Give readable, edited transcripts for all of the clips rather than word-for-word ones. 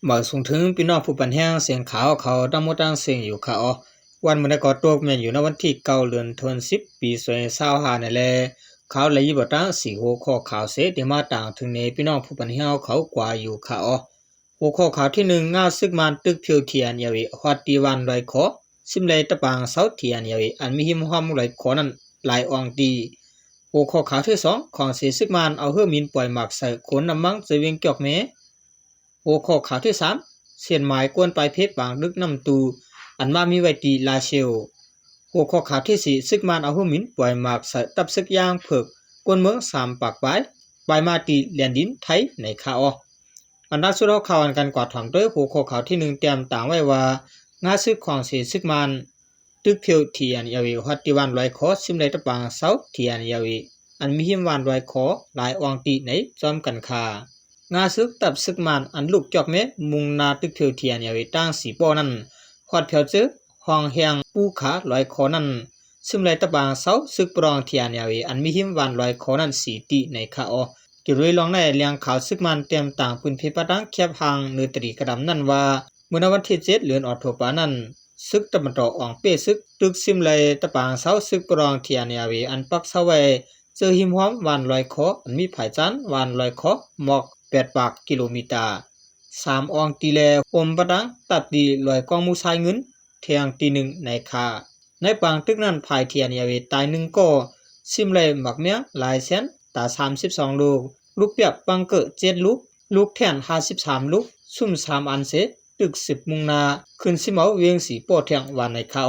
บ่ส่งถึงพี่น้องผู้ปันแห้งเสียงขาวเขาตั้งมดตั้งเสียงอยู่ค่ะอ๋อวันมื้อใดก็ตกแม่นอยู่ในวันที่9เดือนธันวาคมปี2025นั่นแหละเขาเลยบ่ตั้งสีหัวข้อข่าวเสที่มาต่างถึงในพี่น้องผู้ปันแห้งเขากว่าอยู่ค่ะอ๋อหัวข้อข่าวที่1งาซึกมันตึกเพียวเทียนยาวิฮอดตีวันไรขอซิมเลยตะปางเสาเทียนยาวิอันมีหิมหอมไรขอนั้นหลายอองตีหัวข้อข่าวที่2ของเสียซึกมันเอาเฮือมินปล่อยหมักใส่ขนน้ำมังจะเวียงจอกแม่หัวข้อข่าวที่3เสียนหมายกวนไปเพชรบางลึกน้ำตูอันมามีไว้ตีลาเชลหัวข้อข่าวที่4ซึกมันเอาเฮือมินปล่อยหมักใส่ตับซึกยางเผือกกวนเมือง3ปากปลายมาตีแลนดินไทยในข่าวอันดับสุดข่าวอันกันกว่าถามด้วยหัวข้อข่าวที่1เตรียมต่างไว้ว่างาซึกของเสียซึกมันตึกเพียวเทียนยาวิฮัตติวันไรขอซิมเลยตะปางเสาเทียนยาวิอันมีหิมวันไรขอหลายอองตีในจอมกันคางาซึกตับซึกมันอันลูกจอกเมมุงนาตึกเพียวเทียนยาวิตั้งสีป้อนั้นฮอดเพียวจื้อห้องแหงปูขาลอยขอนั้นซิมเลยตะปางเสาซึกปรองเทียนยาวิอันมีหิมวันลอยขอนั้นสีตีในคากิรุยลองในเลียงข่าวซึกมันเตรียมต่างปืนเพปะดังแคบหางเนือตรีกระดำนั่นว่าเมื่อวันที่7เดือนออกโทปานั้นซึกตะมันตออ่องเป้ซึกตึกซิมเลยตะปางเสาซึกปรองเทียนยาวิอันปักเสาไว้เจอหิมหอมวานลอยคออันมีไผ่จันวานลอยคอหมอก8ปากกิโลเมตร3อองตีแลอมปะดังตัดดีลอยกองมูสายเงินเทียงตี1ในคาในปางตึกนั้นภายเทียนยาวิตาย1ก็ซิมเลยหมักเมียหลายแสนตา32ลูกเปียบปังเกอ7ลูกแทน53ลูกซุ่ม3อันเสตึก10มุงนาขึ้นสิเมาเวียงสีป้อแทงวานในคา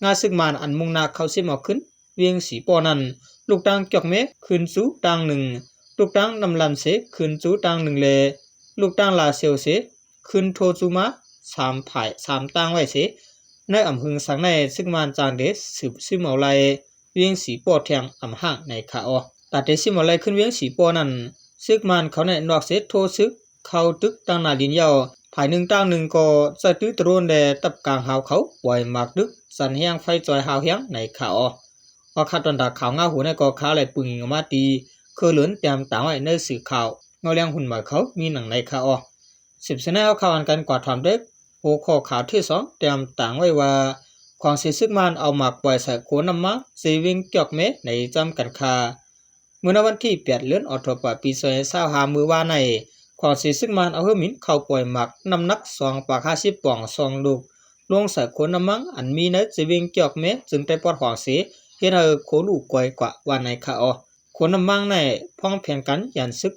งาซึกมานอันมุงนาเข้าสิเมาขึ้นเวียงสีป้อนั้นลูกตังจอกเมขึ้นสู่ตัง1ลูกตังนำลำเสขึ้นสู่ตัง1เลลูกตังลาเซลเสขึ้นโทจูมา3ภาย3ตังไว้เสในอำหึงสังในซึกมานจางเดสืบสิเมาไลเวียงสีป้อแทงอำห่างในคาตัดเดสิเมาไลขึ้นเวียงสีป้อนั้นซึกมันเขาในนอกเสโทซึกเข้าตึกตังนาลินยาวภาย1ตัง1ก็จะตื้อตรนแดตับกลางหาวเขาปล่อยหมากดึกสันแหงไฟจอยหาวแหงในคาพอขาดตอนดาข่าวงาหูในก็ข่าวไหลปึงมาตีคือเหลือนเตรียมต่างไว้ในสื่อข่าวเงาเลี้ยงหุ่นหมายเขามีหนังในข่าว10เสนเอาข่าวอันกันกว่าถามเด็กหัวข้อข่าวที่2เตรียมต่างไว้ว่าความเสียซึกมันเอาหมากปล่อยใส่โขนน้ำมังสีวิ่งจอกเมในจำกันคาเมื่อวันที่8เดือนออกตุลาปี2025มือว่าในความเสียซึกมันเอาเฮือมินเข้าปล่อยหมากน้ำหนัก2ปาก50ป่อง2ลูกลงใส่โขนน้ำมังอันมีในสีวิ่งจอกเมจึงได้ปลอดหอเสียเฮ็ดให้โคลูกกวยกว่าวันในคาคนน้ำมังในพ้องเพียงกันยันซึก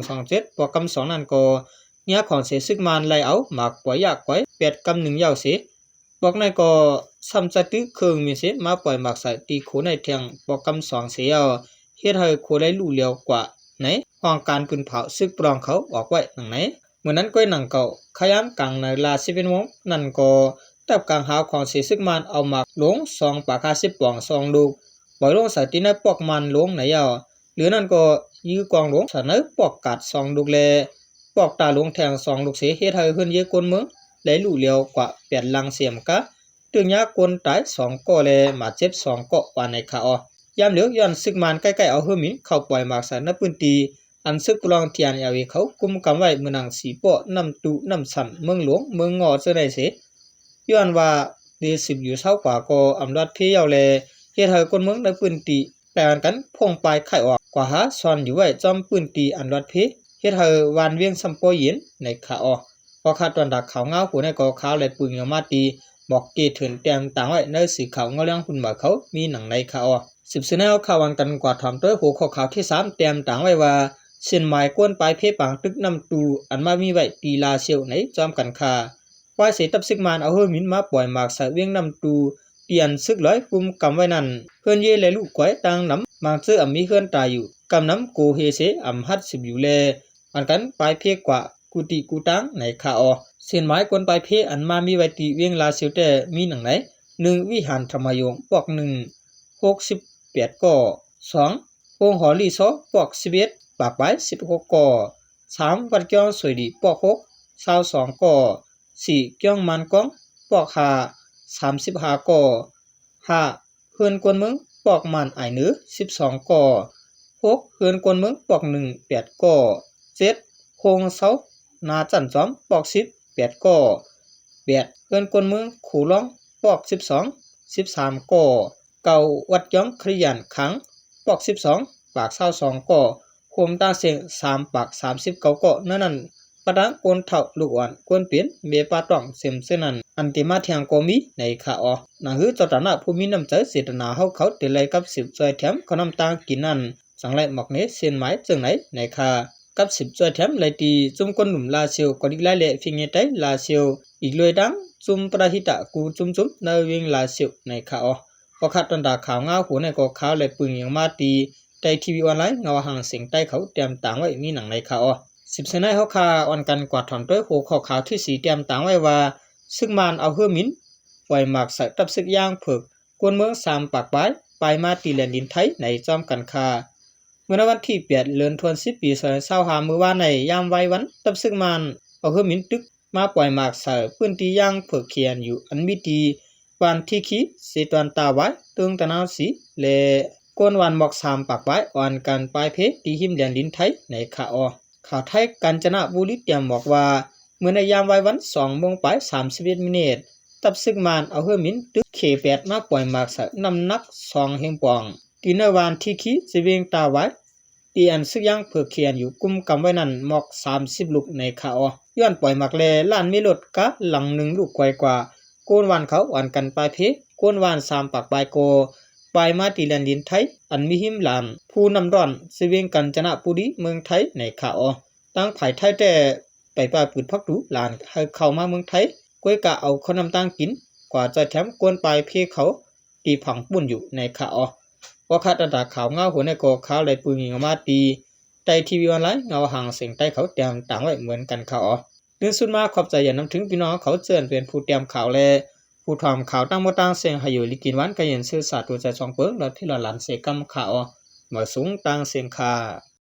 1027ปอกำ2นั่นก็เนี้ยของเสียซึกมันไล่เอาหมากปล่อยยากกวย8กำ1ยาวเสียบอกในก็ซ้ำจะตึกเครื่องมีเสียมาปล่อยหมากใส่ตีโคในเทียงปอกำ2เสียเฮ็ดให้โคได้ลู่เลียวกว่าในห้องการปืนเผาซึกปรองเขาออกไว้หนังไหนเมื่อนั้นก้อยหนังเก่าขยามกลางในลา11โมงนั่นก็ตับกลางหาวของเสียซึกมันเอาหมากลง2ปาก50ป่อง2ลูกปล่อยลงใส่ที่ในปอกมันลงไหนหรือนั่นก็ยื้อกองลงใส่ในปอกกัด2ลูกแลปอกตาลงแทง2ลูกเสียเฮ็ดให้ขึ้นเยอะกวนเมืองไหลลู่เลียวกว่า8ลังเสียมกะตึงยากวนตาย2ก็แลมาเจ็บ2ก็ว่าในคายามเหลียวย้อนซึกมันใกล้ๆเอาเฮือมินเข้าปล่อยหมากใส่ในพื้นที่อันซึกปรองเทียนยาวิเขากุมกำไว้เมืองนางสีป้อน้ำตุน้ำสันเมืองหลวงเมืองงอจะได้เสย้อนว่าเด10อยู่เช้ากว่าก็อำนาจเพียวแลเฮ็ดให้คนเมืองในพื้นที่แต่อันกันพงปลายไข่ออกกว่าหาซ่อนอยู่ไว้จอมพื้นที่อันรัดเพเฮ็ดให้วานเวียงสัมปอยินในขาพอขาดตอนดักขาวเงาผู้ในก็ขาวและปึงมาตีบอกเกถึงเตรียมต่างไว้ในสีขาวเงาเลี้ยงหุ่นหมาเขามีหนังในขา10เสนเอาข่าวอันกันกว่าถามด้วยหัวข้อข่าวที่3เตรียมต่างไว้ว่าเส้นหมายกวนปลายเพปางตึกน้ำตูอันมามีไว้ตีลาเซียวในจอมกันคาว่าเสตับซึกมันเอาเฮือมินมาปล่อยหมากใส่เวียงน้ำตูเปลี่ยนซึกร้อยกุมกำไว้นั่นเพื่อนเย่และลูกก้อยต่างน้ำบางซื้อมีเพื่อนตายอยู่กำน้ำโกเฮเสฮัด10อยู่แลอันกันปลายเพกว่ากุติกูตังในคาเส้นหมายกวนปลายเพอันมามีไว้ตีเวียงลาเซียวแต่มีหนังไหน1วิหารธรรมยงปอก1 68ก่อ2องหอลีซอปอก11ปากปลาย16ก่อ3วัดเกียงสวยดีปอก6 22ก่อ4เกียงมันกองปอก5 35ก่อ5เฮือนกวนเมืองปอกมันไอเนื้อ12ก่อ6เฮือนกวนเมืองปอก1 8ก่อ7โคงเสานาจันจอมปอก10 8ก่อ8เอิ้นคนเมืองขู่ร้องปอก12 13ก่อเก่าวัดย้องคริยันขังปอก12ปาก22ก่อโคมตาเสียง3ปาก39ก่อนั่นปะดังกวนเถ่าลูกอ่อนกวนเปลี่ยนเมปาต้องเสียมเสนันอันติมาเทียงก็มีในขาออนั่นคือเจ้าตาหน้าผู้มีน้ำใจเสตนาเฮาเขาเตไลกับ10จอยแถมขนมตากินนั่นสังไลหมอกเนเส้นไม้จังไหนในขากับ10จอยแถมไลตีจุ่มคนหนุ่มลาเซียวก็ดิไลเละฟิงเงไตลาเซียวอีกเลยดังจุ่มประหิตะกูจุ่มนาวิงลาเซียวในขาออพอขัดตันดาข่าวเงาหัวในก็ขาวและปึงอย่างมาตีไตทีวีออนไลน์เงาห่างเสียงใต้เขาเตรียมต่างไว้มีหนังในขาออ10เซนให้เฮาคาออนกันกวาดถอนด้วยหัวข้อข่าวที่4เตรียมต่างไว้ว่าซึ่งมานเอาเฮือมินปล่อยหมากใส่ตับซึกย่างเผือกกวนเมือง3ปากปลายไปมาตีแลนดินไทยในจอมกันคาเมื่อวันที่8เดือนธันวาคมปี2025มื้อวานในยามไว้วันตับซึกมานเอาเฮือมินตึกมาปล่อยหมากใส่พื้นที่ย่างเผือกเขียนอยู่อันมีตีบ้านที่ขี้เสตวันตาไว้ตึงตะนาวสีและกวนวันหมอก3ปากปลายอ่อนกันปลายเพตีหิมแลนดินไทยในคาออข่าวไทยกาญจนบุรีเตรียมบอกว่าเมื่อในยามไว้วัน2 โมงไป31 มินิตับซึกมานเอาเฮือมินตึกเข8มาปล่อยหมากใส่น้ำหนัก2เฮงปองตีเนวานที่ขี้สิเวงตาไว้ตีอันซึกย่างเผือกเขียนอยู่กุมกำไว้นั่นหมอก30ลูกในคาอย้อนปล่อยหมากแลล้านมีรถกะหลัง1ลูกกว่าโกนวานเขาอ่อนกันปลายเพโกนวาน3ปากปลายโกปลายมาตีแลนดินไทยอันมีหิมหลานผู้นำร้อนสิเวงกาญจนบุรีเมืองไทยในคาอตั้งภายไทยแต่ไปป่าปืนพักดูหลานให้เข้ามาเมืองไทยก้วยกะเอาขนมตังกินกว่าจะแถมกวนปลายเพเขาตีผังปุ่นอยู่ในคาอว่าคาดระดับข่าวเงาหัวในกอข่าวไหลปืนยิงมาตีไตทีวีออนไลน์เงาห่างเสียงใต้เขาเตรียมต่างไว้เหมือนกันคาเรื่องสุดมาขอบใจอย่านำถึงพี่น้องเขาเจือนเป็นผู้เตรียมข่าวและผู้ทำข่าวตั้งมตั้งเสียงให้อยู่ลิกินวันกันยันซื่อสัตย์ตัวใจช่องเปิ้งแล้วที่หลานเสกำข่าวเหมือสูงตั้งเสียงคา